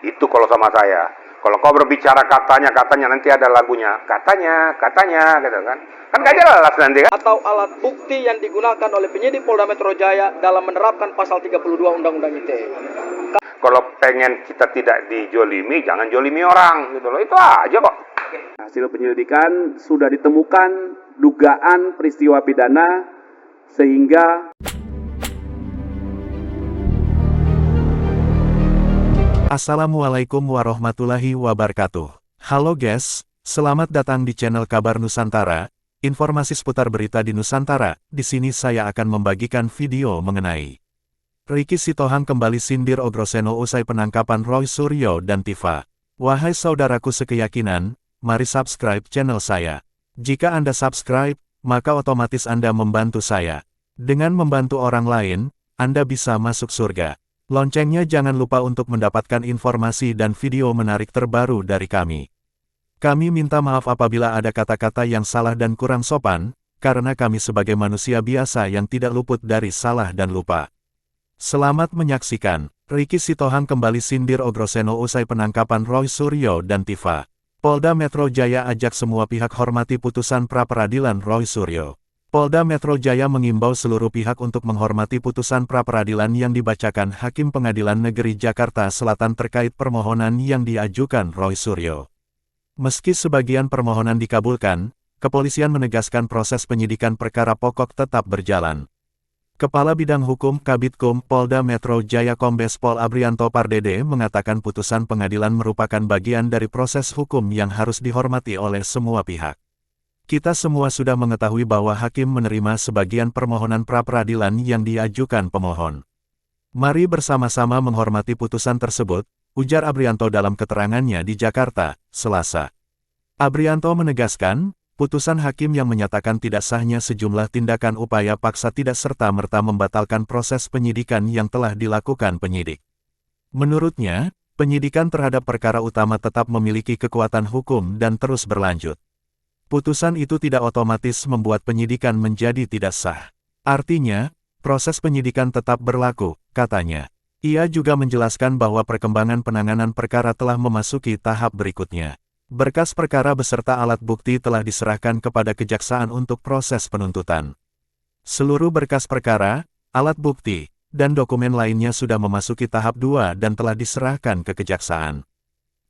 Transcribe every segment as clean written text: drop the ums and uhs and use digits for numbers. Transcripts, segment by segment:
Itu kalau sama saya. Kalau kau berbicara katanya nanti ada lagunya. Katanya, gitu kan. Kan gak jelas nanti kan. Atau alat bukti yang digunakan oleh penyidik Polda Metro Jaya dalam menerapkan pasal 32 Undang-Undang ITE. Kalau pengen kita tidak dijolimi, jangan jolimi orang, gitu loh. Itu aja kok. Hasil penyelidikan sudah ditemukan dugaan peristiwa pidana sehingga Assalamualaikum warahmatullahi wabarakatuh. Halo guys, selamat datang di channel Kabar Nusantara. Informasi seputar berita di Nusantara. Di sini saya akan membagikan video mengenai Ricky Sitohang kembali sindir Ogroseno usai penangkapan Roy Suryo dan Tifa. Wahai saudaraku sekeyakinan, mari subscribe channel saya. Jika Anda subscribe, maka otomatis Anda membantu saya. Dengan membantu orang lain, Anda bisa masuk surga. Loncengnya jangan lupa untuk mendapatkan informasi dan video menarik terbaru dari kami. Kami minta maaf apabila ada kata-kata yang salah dan kurang sopan, karena kami sebagai manusia biasa yang tidak luput dari salah dan lupa. Selamat menyaksikan. Ricky Sitohang kembali sindir Ogroseno usai penangkapan Roy Suryo dan Tifa. Polda Metro Jaya ajak semua pihak hormati putusan pra-peradilan Roy Suryo. Polda Metro Jaya mengimbau seluruh pihak untuk menghormati putusan pra-peradilan yang dibacakan Hakim Pengadilan Negeri Jakarta Selatan terkait permohonan yang diajukan Roy Suryo. Meski sebagian permohonan dikabulkan, kepolisian menegaskan proses penyidikan perkara pokok tetap berjalan. Kepala Bidang Hukum Kabidkum Polda Metro Jaya Kombes Pol Abrianto Pardede mengatakan putusan pengadilan merupakan bagian dari proses hukum yang harus dihormati oleh semua pihak. Kita semua sudah mengetahui bahwa hakim menerima sebagian permohonan pra-peradilan yang diajukan pemohon. Mari bersama-sama menghormati putusan tersebut, ujar Abrianto dalam keterangannya di Jakarta, Selasa. Abrianto menegaskan, putusan hakim yang menyatakan tidak sahnya sejumlah tindakan upaya paksa tidak serta-merta membatalkan proses penyidikan yang telah dilakukan penyidik. Menurutnya, penyidikan terhadap perkara utama tetap memiliki kekuatan hukum dan terus berlanjut. Putusan itu tidak otomatis membuat penyidikan menjadi tidak sah. Artinya, proses penyidikan tetap berlaku, katanya. Ia juga menjelaskan bahwa perkembangan penanganan perkara telah memasuki tahap berikutnya. Berkas perkara beserta alat bukti telah diserahkan kepada kejaksaan untuk proses penuntutan. Seluruh berkas perkara, alat bukti, dan dokumen lainnya sudah memasuki tahap 2 dan telah diserahkan ke kejaksaan.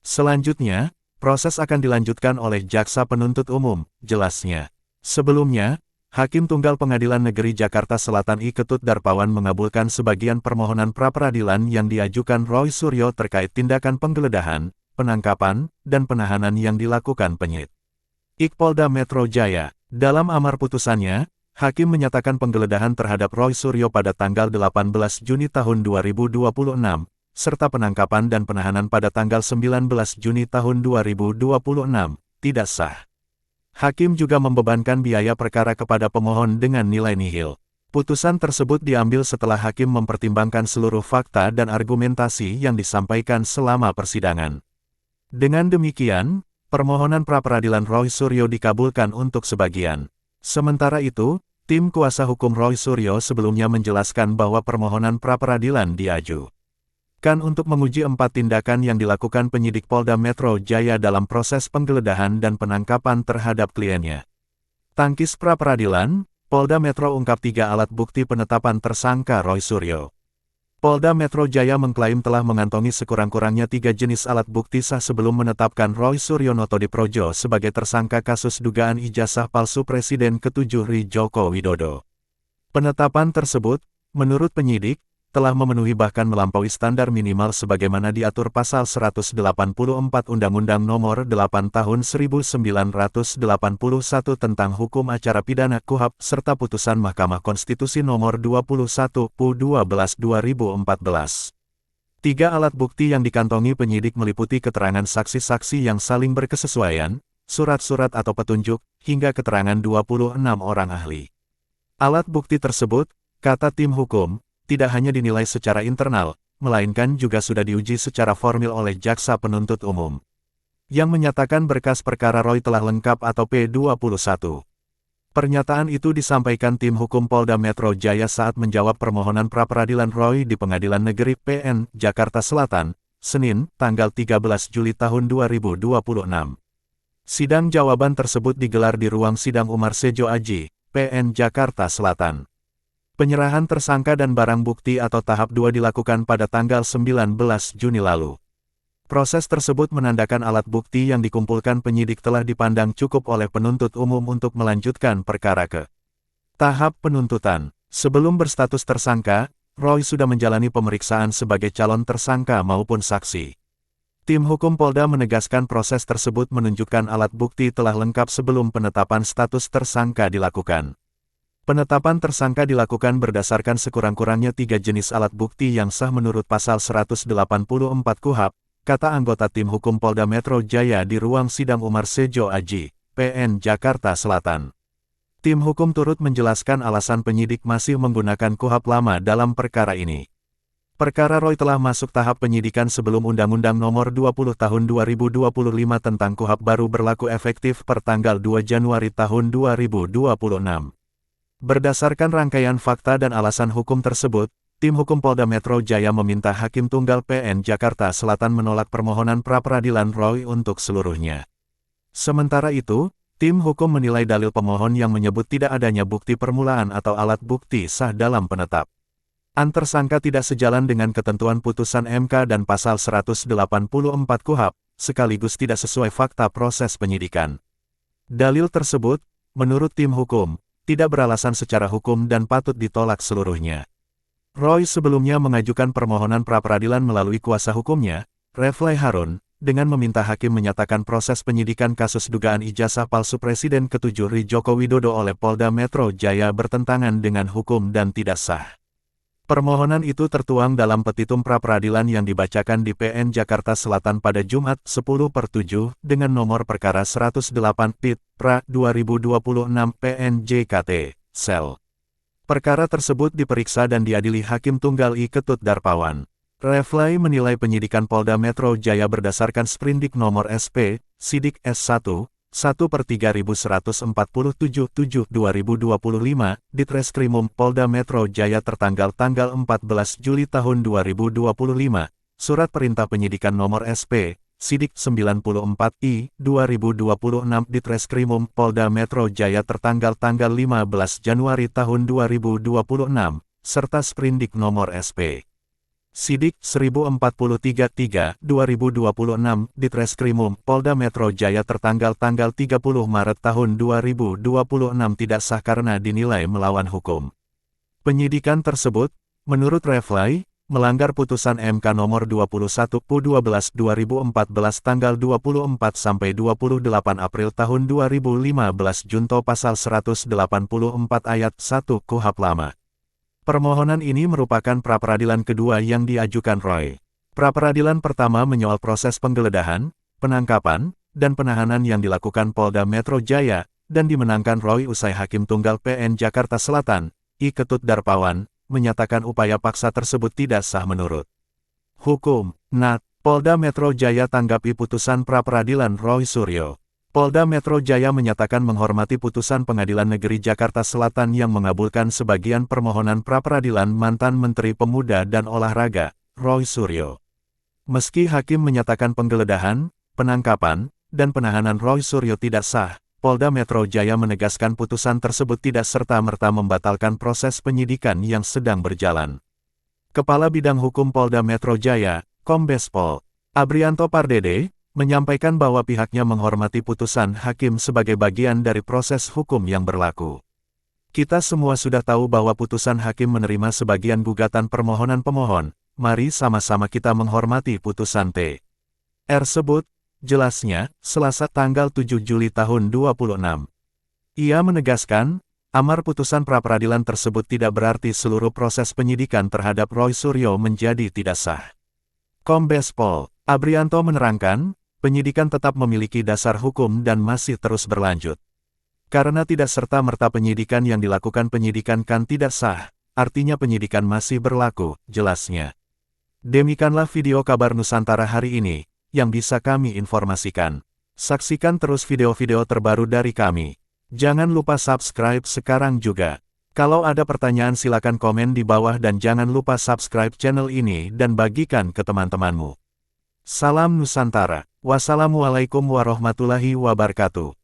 Selanjutnya, proses akan dilanjutkan oleh Jaksa Penuntut Umum, jelasnya. Sebelumnya, Hakim Tunggal Pengadilan Negeri Jakarta Selatan I Ketut Darpawan mengabulkan sebagian permohonan pra-peradilan yang diajukan Roy Suryo terkait tindakan penggeledahan, penangkapan, dan penahanan yang dilakukan penyidik Polda Metro Jaya. Dalam amar putusannya, Hakim menyatakan penggeledahan terhadap Roy Suryo pada tanggal 18 Juni tahun 2026, serta penangkapan dan penahanan pada tanggal 19 Juni tahun 2026, tidak sah. Hakim juga membebankan biaya perkara kepada pemohon dengan nilai nihil. Putusan tersebut diambil setelah hakim mempertimbangkan seluruh fakta dan argumentasi yang disampaikan selama persidangan. Dengan demikian, permohonan pra-peradilan Roy Suryo dikabulkan untuk sebagian. Sementara itu, tim kuasa hukum Roy Suryo sebelumnya menjelaskan bahwa permohonan pra-peradilan diajukan untuk menguji 4 tindakan yang dilakukan penyidik Polda Metro Jaya dalam proses penggeledahan dan penangkapan terhadap kliennya. Tangkis pra-peradilan, Polda Metro ungkap 3 alat bukti penetapan tersangka Roy Suryo. Polda Metro Jaya mengklaim telah mengantongi sekurang-kurangnya 3 jenis alat bukti sah sebelum menetapkan Roy Suryo Notodiprojo sebagai tersangka kasus dugaan ijazah palsu Presiden ke-7 RI Joko Widodo. Penetapan tersebut, menurut penyidik, telah memenuhi bahkan melampaui standar minimal sebagaimana diatur pasal 184 Undang-Undang Nomor 8 Tahun 1981 tentang Hukum Acara Pidana KUHP serta putusan Mahkamah Konstitusi Nomor 21 PU 12 2014. 3 alat bukti yang dikantongi penyidik meliputi keterangan saksi-saksi yang saling berkesesuaian, surat-surat atau petunjuk, hingga keterangan 26 orang ahli. Alat bukti tersebut, kata tim hukum, tidak hanya dinilai secara internal, melainkan juga sudah diuji secara formil oleh Jaksa Penuntut Umum, yang menyatakan berkas perkara Roy telah lengkap atau P21. Pernyataan itu disampaikan tim hukum Polda Metro Jaya saat menjawab permohonan pra-peradilan Roy di Pengadilan Negeri PN, Jakarta Selatan, Senin, tanggal 13 Juli tahun 2026. Sidang jawaban tersebut digelar di ruang sidang Umar Sejo Aji, PN Jakarta Selatan. Penyerahan tersangka dan barang bukti atau tahap 2 dilakukan pada tanggal 19 Juni lalu. Proses tersebut menandakan alat bukti yang dikumpulkan penyidik telah dipandang cukup oleh penuntut umum untuk melanjutkan perkara ke tahap penuntutan. Sebelum berstatus tersangka, Roy sudah menjalani pemeriksaan sebagai calon tersangka maupun saksi. Tim hukum Polda menegaskan proses tersebut menunjukkan alat bukti telah lengkap sebelum penetapan status tersangka dilakukan. Penetapan tersangka dilakukan berdasarkan sekurang-kurangnya 3 jenis alat bukti yang sah menurut pasal 184 KUHP, kata anggota tim hukum Polda Metro Jaya di ruang sidang Umar Sejo Aji, PN Jakarta Selatan. Tim hukum turut menjelaskan alasan penyidik masih menggunakan KUHP lama dalam perkara ini. Perkara Roy telah masuk tahap penyidikan sebelum Undang-Undang Nomor 20 Tahun 2025 tentang KUHP baru berlaku efektif per tanggal 2 Januari tahun 2026. Berdasarkan rangkaian fakta dan alasan hukum tersebut, tim hukum Polda Metro Jaya meminta Hakim Tunggal PN Jakarta Selatan menolak permohonan pra-peradilan Roy untuk seluruhnya. Sementara itu, tim hukum menilai dalil pemohon yang menyebut tidak adanya bukti permulaan atau alat bukti sah dalam penetap tersangka tidak sejalan dengan ketentuan putusan MK dan pasal 184 KUHP, sekaligus tidak sesuai fakta proses penyidikan. Dalil tersebut, menurut tim hukum, tidak beralasan secara hukum dan patut ditolak seluruhnya. Roy sebelumnya mengajukan permohonan pra-peradilan melalui kuasa hukumnya, Reflay Harun, dengan meminta hakim menyatakan proses penyidikan kasus dugaan ijazah palsu Presiden ke-7 RI Joko Widodo oleh Polda Metro Jaya bertentangan dengan hukum dan tidak sah. Permohonan itu tertuang dalam petitum pra-peradilan yang dibacakan di PN Jakarta Selatan pada Jumat 10/7 dengan nomor perkara 108 PIT Pra 2026 PN JKT, Sel. Perkara tersebut diperiksa dan diadili Hakim Tunggal I Ketut Darpawan. Reflay menilai penyidikan Polda Metro Jaya berdasarkan sprindik nomor SP, Sidik S1, 1/3147/7/2025, Ditreskrimum Polda Metro Jaya tertanggal tanggal 14 Juli tahun 2025, Surat Perintah Penyidikan nomor SP, Sidik 94I, 2026 Ditreskrimum Polda Metro Jaya tertanggal tanggal 15 Januari tahun 2026, serta sprindik nomor SP. Sidik 1043-3, 2026, Ditreskrimum Polda Metro Jaya tertanggal tanggal 30 Maret tahun 2026 tidak sah karena dinilai melawan hukum. Penyidikan tersebut, menurut Reflay, melanggar putusan MK nomor 21/12/2014 tanggal 24-28 April tahun 2015 junto pasal 184 ayat 1 KUHP lama. Permohonan ini merupakan pra-peradilan kedua yang diajukan Roy. Pra-peradilan pertama menyoal proses penggeledahan, penangkapan, dan penahanan yang dilakukan Polda Metro Jaya, dan dimenangkan Roy usai Hakim Tunggal PN Jakarta Selatan, I Ketut Darpawan, menyatakan upaya paksa tersebut tidak sah menurut hukum. Nat, Polda Metro Jaya tanggapi putusan pra-peradilan Roy Suryo. Polda Metro Jaya menyatakan menghormati putusan Pengadilan Negeri Jakarta Selatan yang mengabulkan sebagian permohonan pra-peradilan mantan Menteri Pemuda dan Olahraga, Roy Suryo. Meski hakim menyatakan penggeledahan, penangkapan, dan penahanan Roy Suryo tidak sah, Polda Metro Jaya menegaskan putusan tersebut tidak serta-merta membatalkan proses penyidikan yang sedang berjalan. Kepala Bidang Hukum Polda Metro Jaya, Kombes Pol. Abrianto Pardede, menyampaikan bahwa pihaknya menghormati putusan hakim sebagai bagian dari proses hukum yang berlaku. Kita semua sudah tahu bahwa putusan hakim menerima sebagian gugatan permohonan pemohon, mari sama-sama kita menghormati putusan tersebut, jelasnya, Selasa tanggal 7 Juli tahun 2026. Ia menegaskan, amar putusan pra-peradilan tersebut tidak berarti seluruh proses penyidikan terhadap Roy Suryo menjadi tidak sah. Kombes Pol. Abrianto menerangkan, penyidikan tetap memiliki dasar hukum dan masih terus berlanjut. Karena tidak serta-merta penyidikan yang dilakukan penyidikan kan tidak sah, artinya penyidikan masih berlaku, jelasnya. Demikianlah video kabar Nusantara hari ini, yang bisa kami informasikan. Saksikan terus video-video terbaru dari kami. Jangan lupa subscribe sekarang juga. Kalau ada pertanyaan silakan komen di bawah dan jangan lupa subscribe channel ini dan bagikan ke teman-temanmu. Salam Nusantara. Wassalamualaikum warahmatullahi wabarakatuh.